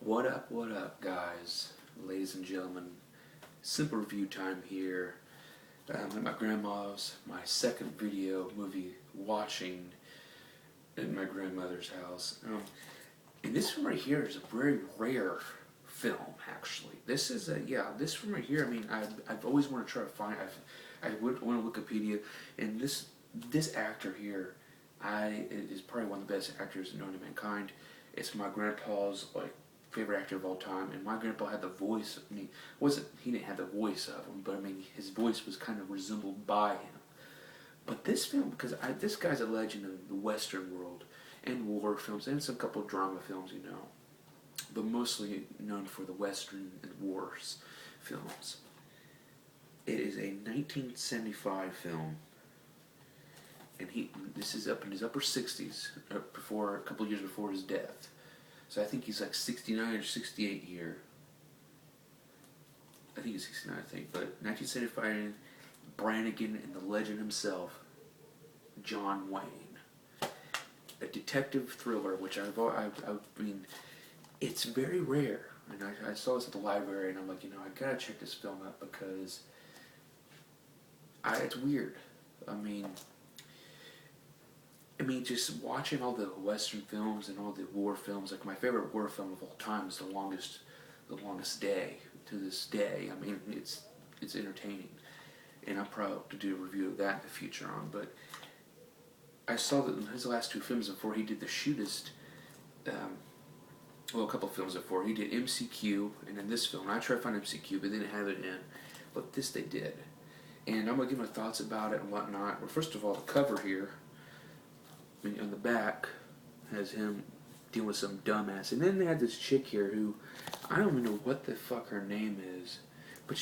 What up, guys, ladies and gentlemen? Simple review time here. I'm at my grandma's, my second video movie watching in my grandmother's house. And this one right here is a very rare film, actually. This is this one right here. I mean, I've always wanted to try to find. I went on Wikipedia, and this actor here, is probably one of the best actors known to mankind. It's my grandpa's favorite actor of all time, and my grandpa had the voice. I mean, he didn't have the voice of him, but I mean, his voice was kind of resembled by him. But this film, because this guy's a legend in the Western world, and war films, and some couple of drama films, but mostly known for the Western and wars films. It is a 1975 film, and this is up in his upper 60s, before a couple of years before his death. So I think he's like 69 or 68 here. I think he's 69, but 1975, Brannigan and the legend himself, John Wayne. A detective thriller, which I mean, it's very rare. And I saw this at the library, and I'm like, I gotta check this film out because it's weird. I mean, just watching all the Western films and all the war films, like my favorite war film of all time is The Longest Day. To this day, I mean, it's entertaining, and I'm proud to do a review of that in the future on. But I saw that in his last two films before he did The Shootist, a couple of films before, he did MCQ, and in this film, I tried to find MCQ, but they didn't have it in, but this they did. And I'm going to give my thoughts about it and whatnot. Well, first of all, the cover here, on the back, has him dealing with some dumbass. And then they had this chick here who, I don't even know what the fuck her name is, but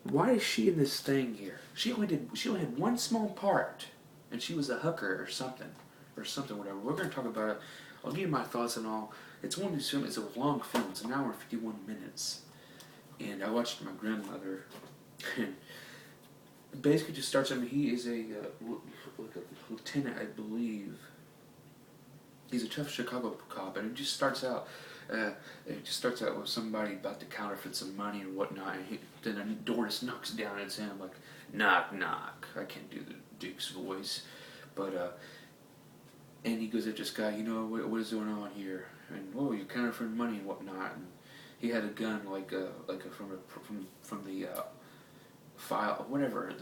why is she in this thing here? She only had one small part, and she was a hooker or something, whatever. We're going to talk about it. I'll give you my thoughts and all. It's one of these films, it's a long film, it's an hour and 51 minutes. And I watched my grandmother, and basically just starts, he is a lieutenant, I believe. He's a tough Chicago cop, and it just starts out with somebody about to counterfeit some money or whatnot, and then the door just knocks down, and it's him, like, knock, knock. I can't do the Duke's voice, but, and he goes at this guy, what is going on here? And, whoa, you're counterfeiting money and whatnot, and he had a gun, from the file, whatever,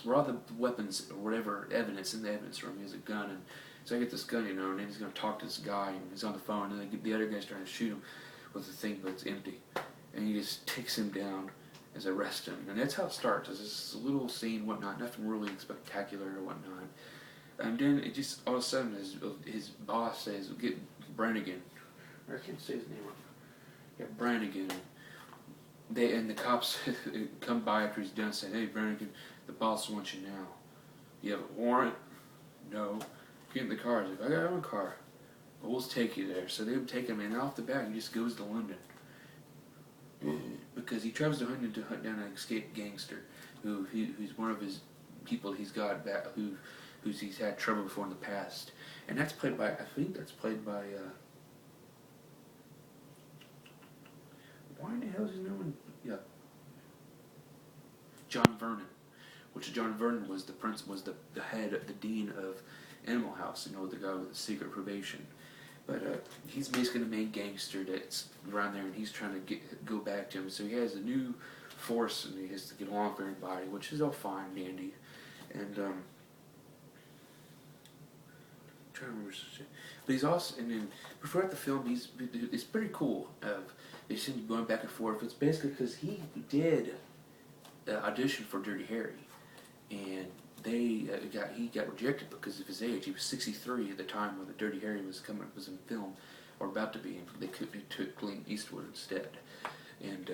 where all the weapons or whatever evidence in the evidence room, he has a gun, and so I get this gun, and then he's going to talk to this guy, and he's on the phone, and then the other guy's trying to shoot him with the thing, but it's empty, and he just takes him down as arrest him, and that's how it starts. It's this little scene, whatnot, nothing really spectacular or whatnot, and then it just all of a sudden his boss says, "Get Brannigan," or I can't say his name. Yeah, Brannigan. And the cops come by after he's done, saying, "Hey, Brannigan, the boss wants you now. You have a warrant?" "No." "Get in the car." He's like, "I got my own car." "Well, we'll take you there." So they take him, and off the bat, he just goes to London. Because he travels to London to hunt down an escaped gangster who's one of his people he's got back, he's had trouble before in the past. And that's played by, why in the hell is his name? Yeah. John Vernon. Which John Vernon was the head, the dean of Animal House, the guy with the secret probation. But he's basically the main gangster that's around there, and he's trying to go back to him. So he has a new force, and he has to get along with everybody, which is all fine and dandy. And I'm trying to remember shit. But he's also, and then before the film, it's pretty cool. They seem to be going back and forth. It's basically because he did audition for Dirty Harry, and he got rejected because of his age. He was 63 at the time when the Dirty Harry was in film, or about to be, and they took Clint Eastwood instead. And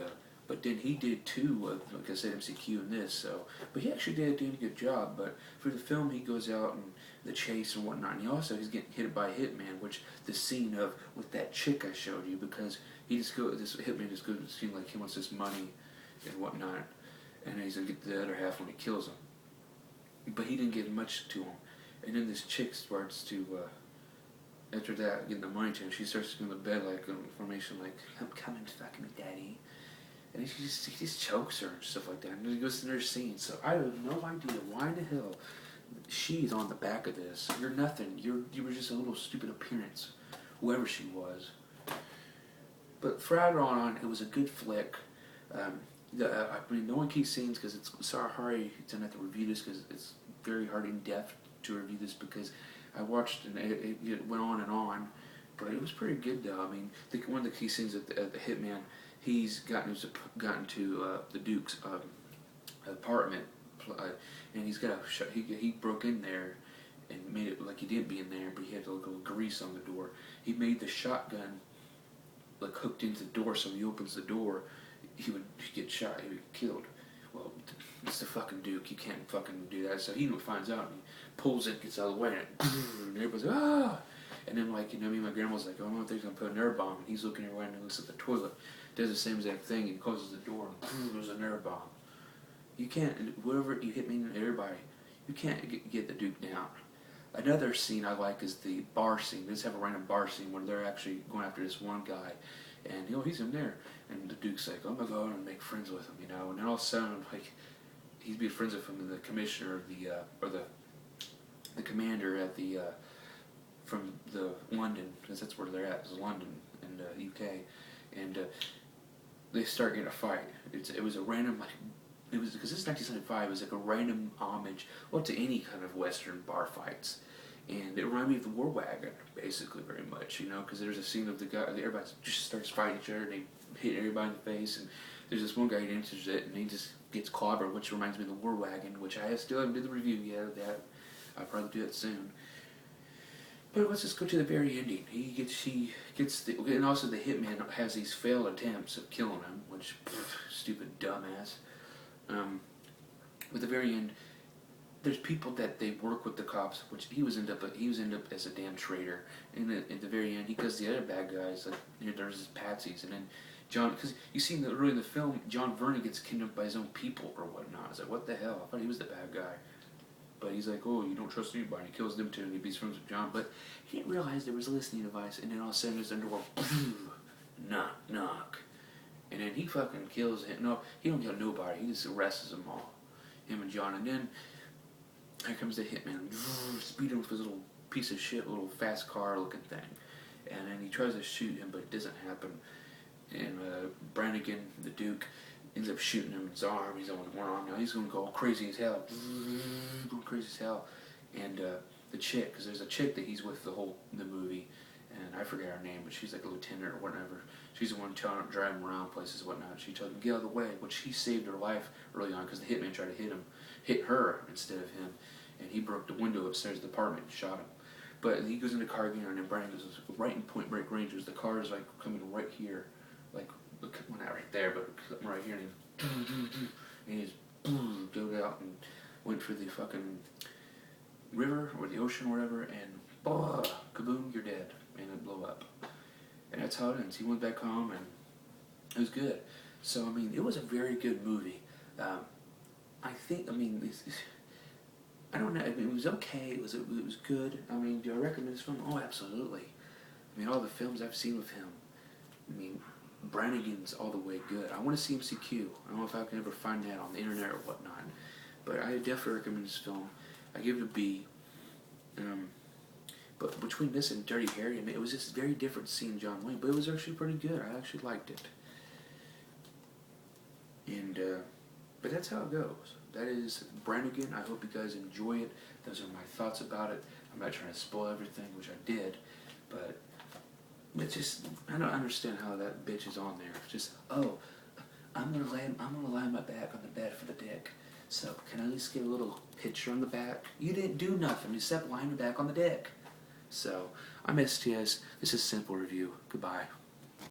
but then he did two, like I said, MCQ and this. So, but he actually did a good job. But for the film, he goes out and the chase and whatnot. And he's getting hit by a hitman, which the scene with that chick I showed you, because this hitman just goes to seem like he wants this money and whatnot, and he's gonna get the other half when he kills him. But he didn't give much to him. And then this chick starts to after that, getting the money to him, she starts to go to bed like in formation, like, I'm coming to fuck me, daddy. And he just chokes her and stuff like that. And he goes to their scene. So I have no idea why in the hell she's on the back of this. You're nothing. You were just a little stupid appearance, whoever she was. But further on, it was a good flick. I mean, no one keeps scenes because it's sorry to have to review this because it's very hard in depth to review this because I watched and it went on and on, but it was pretty good though. I mean, one of the key scenes at the hitman, he's gotten to the Duke's apartment, and he's got he broke in there and made it like he didn't be in there, but he had to go grease on the door. He made the shotgun like hooked into the door, so he opens the door, he would get shot, he would get killed. Well, it's the fucking Duke, you can't fucking do that. So he finds out and he pulls it, gets out of the way, and everybody's like, ah! And then, like, you know, me and my grandma was like, oh, I don't think he's gonna put a nerve bomb. And he's looking around and looks at the toilet, does the same exact thing, and he closes the door, and there's a nerve bomb. You can't, whatever you hit me and everybody, you can't get the Duke down. Another scene I like is the bar scene. They just have a random bar scene where they're actually going after this one guy, and he's in there, and the Duke's like, I'm gonna go out and make friends with him, you know. And then all of a sudden, like, he's being friends with him, and the commissioner of the commander at the from the London, because that's where they're at, is London and UK, and they start getting a fight. It was a random, like, it was because this is 1975. It was like a random homage, well, to any kind of Western bar fights, and it reminded me of the War Wagon, basically, very much, you know, because there's a scene of the guy, everybody just starts fighting each other, and they hit everybody in the face, and there's this one guy who enters it, and he just gets clobbered, which reminds me of the War Wagon, which I still haven't did the review yet of that. I'll probably do it soon. But let's just go to the very ending. He gets and also the hitman has these failed attempts of killing him, which, stupid dumbass. At the very end, there's people that they work with the cops, which he was end up as a damn traitor. And at the very end, he goes the other bad guys, like, you know, there's his patsies, and then John, because you see early in the film, John Vernon gets kidnapped by his own people or whatnot. I was like, what the hell? I thought he was the bad guy. But he's like, oh, you don't trust anybody. He kills them too, and he beats friends with John. But he didn't realize there was a listening device, and then all of a sudden there's underworld, knock, knock. And then he fucking kills him. No, he don't kill nobody. He just arrests them all, him and John. And then here comes the hitman, speeding with his little piece of shit, little fast car looking thing. And then he tries to shoot him, but it doesn't happen. And Brannigan, the Duke, ends up shooting him in his arm. He's on one arm now. He's going to go crazy as hell. Going crazy as hell. And the chick, because there's a chick that he's with the movie, and I forget her name, but she's like a lieutenant or whatever. She's the one driving around places and whatnot. She told him, get out of the way, which he saved her life early on because the hitman tried to hit her instead of him. And he broke the window upstairs of the apartment and shot him. But he goes into the car again, and then Brian goes right in point break range. The car is like coming right here. Like, well, not right there, but right here, and he just dove out and went for the fucking river or the ocean or whatever, and kaboom, you're dead, and it blew up. And that's how it ends. He went back home, and it was good. So, I mean, it was a very good movie. I think, I mean, I don't know, I mean, it was okay, it was good. I mean, do I recommend this film? Oh, absolutely. I mean, all the films I've seen with him, I mean, Brannigan's all the way good. I want to see him CQ. I don't know if I can ever find that on the internet or whatnot. But I definitely recommend this film. I give it a B. But between this and Dirty Harry, I mean, it was just very different seeing John Wayne. But it was actually pretty good. I actually liked it. And, but that's how it goes. That is Brannigan. I hope you guys enjoy it. Those are my thoughts about it. I'm not trying to spoil everything, which I did. But it's just, I don't understand how that bitch is on there. Just, oh, I'm gonna lie my back on the bed for the dick. So can I at least get a little picture on the back? You didn't do nothing except lying back on the dick. So I'm STS. This is Simple Review. Goodbye.